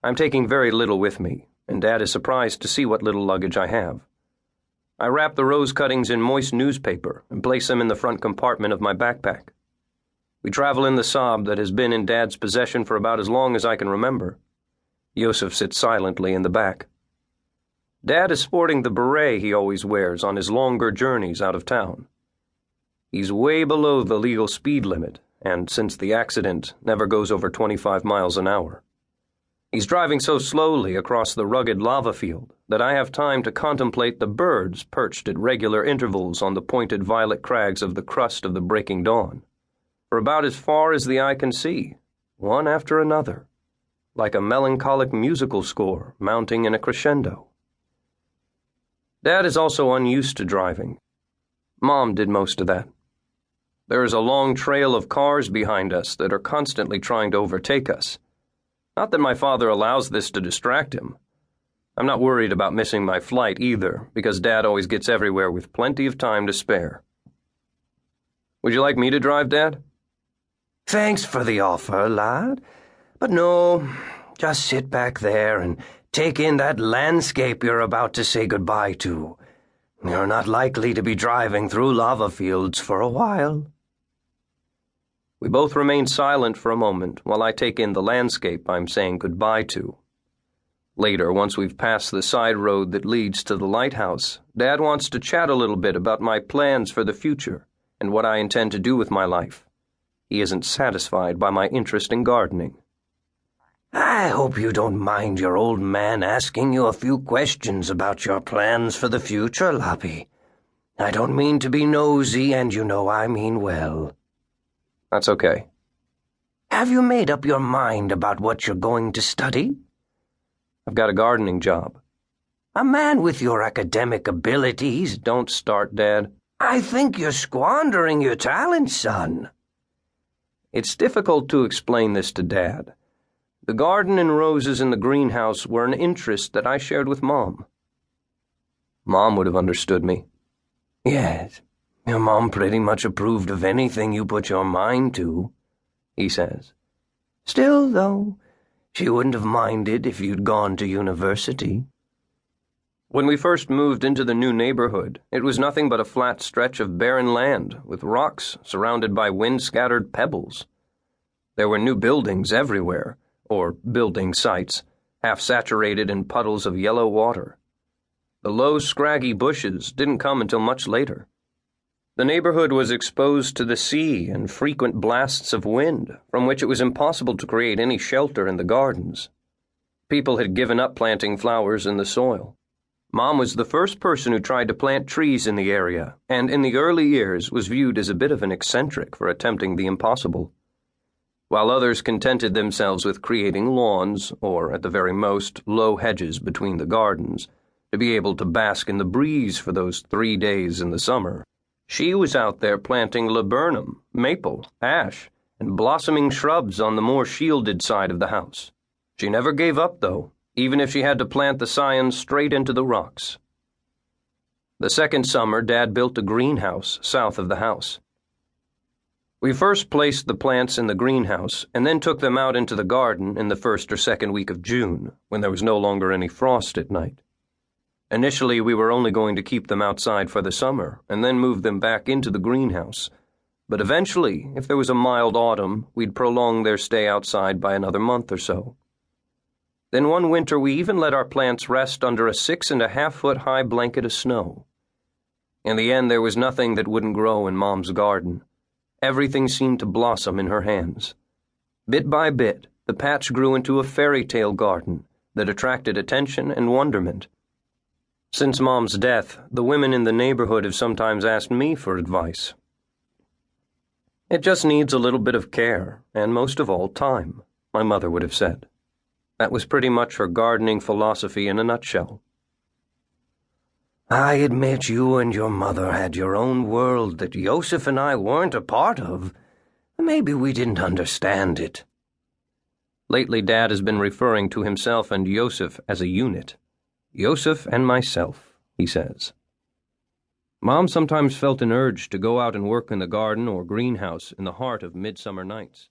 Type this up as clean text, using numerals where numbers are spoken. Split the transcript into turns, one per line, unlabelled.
I'm taking very little with me, and Dad is surprised to see what little luggage I have. I wrap the rose cuttings in moist newspaper and place them in the front compartment of my backpack. We travel in the Saab that has been in Dad's possession for about as long as I can remember. Yosef sits silently in the back. Dad is sporting the beret he always wears on his longer journeys out of town. He's way below the legal speed limit, and since the accident, never goes over 25 miles an hour. He's driving so slowly across the rugged lava field that I have time to contemplate the birds perched at regular intervals on the pointed violet crags of the crust of the breaking dawn, for about as far as the eye can see, one after another, like a melancholic musical score mounting in a crescendo. Dad is also unused to driving. Mom did most of that. There is a long trail of cars behind us that are constantly trying to overtake us. Not that my father allows this to distract him. I'm not worried about missing my flight either, because Dad always gets everywhere with plenty of time to spare. Would you like me to drive, Dad?
Thanks for the offer, lad. But no, just sit back there and take in that landscape you're about to say goodbye to. You're not likely to be driving through lava fields for a while.
We both remain silent for a moment while I take in the landscape I'm saying goodbye to. Later, once we've passed the side road that leads to the lighthouse, Dad wants to chat a little bit about my plans for the future and what I intend to do with my life. He isn't satisfied by my interest in gardening.
I hope you don't mind your old man asking you a few questions about your plans for the future, Lobbi. I don't mean to be nosy, and you know I mean well.
That's okay.
Have you made up your mind about what you're going to study?
I've got a gardening job.
A man with your academic abilities—
Don't start, Dad.
I think you're squandering your talent, son.
It's difficult to explain this to Dad. The garden and roses in the greenhouse were an interest that I shared with Mom. Mom would have understood me.
Yes, your mom pretty much approved of anything you put your mind to, he says. Still, though, she wouldn't have minded if you'd gone to university.
When we first moved into the new neighborhood, it was nothing but a flat stretch of barren land with rocks surrounded by wind-scattered pebbles. There were new buildings everywhere, or building sites, half-saturated in puddles of yellow water. The low, scraggy bushes didn't come until much later. The neighborhood was exposed to the sea and frequent blasts of wind, from which it was impossible to create any shelter in the gardens. People had given up planting flowers in the soil. Mom was the first person who tried to plant trees in the area, and in the early years was viewed as a bit of an eccentric for attempting the impossible. While others contented themselves with creating lawns, or at the very most, low hedges between the gardens, to be able to bask in the breeze for those 3 days in the summer, she was out there planting laburnum, maple, ash, and blossoming shrubs on the more shielded side of the house. She never gave up, though, even if she had to plant the scions straight into the rocks. The second summer, Dad built a greenhouse south of the house. We first placed the plants in the greenhouse and then took them out into the garden in the first or second week of June, when there was no longer any frost at night. Initially, we were only going to keep them outside for the summer and then move them back into the greenhouse. But eventually, if there was a mild autumn, we'd prolong their stay outside by another month or so. Then one winter, we even let our plants rest under a 6.5-foot-high blanket of snow. In the end, there was nothing that wouldn't grow in Mom's garden. Everything seemed to blossom in her hands. Bit by bit, the patch grew into a fairy tale garden that attracted attention and wonderment. Since Mom's death, the women in the neighborhood have sometimes asked me for advice. It just needs a little bit of care, and most of all, time, my mother would have said. That was pretty much her gardening philosophy in a nutshell.
I admit you and your mother had your own world that Yosef and I weren't a part of. Maybe we didn't understand it.
Lately, Dad has been referring to himself and Yosef as a unit. Yosef and myself, he says. Mom sometimes felt an urge to go out and work in the garden or greenhouse in the heart of midsummer nights.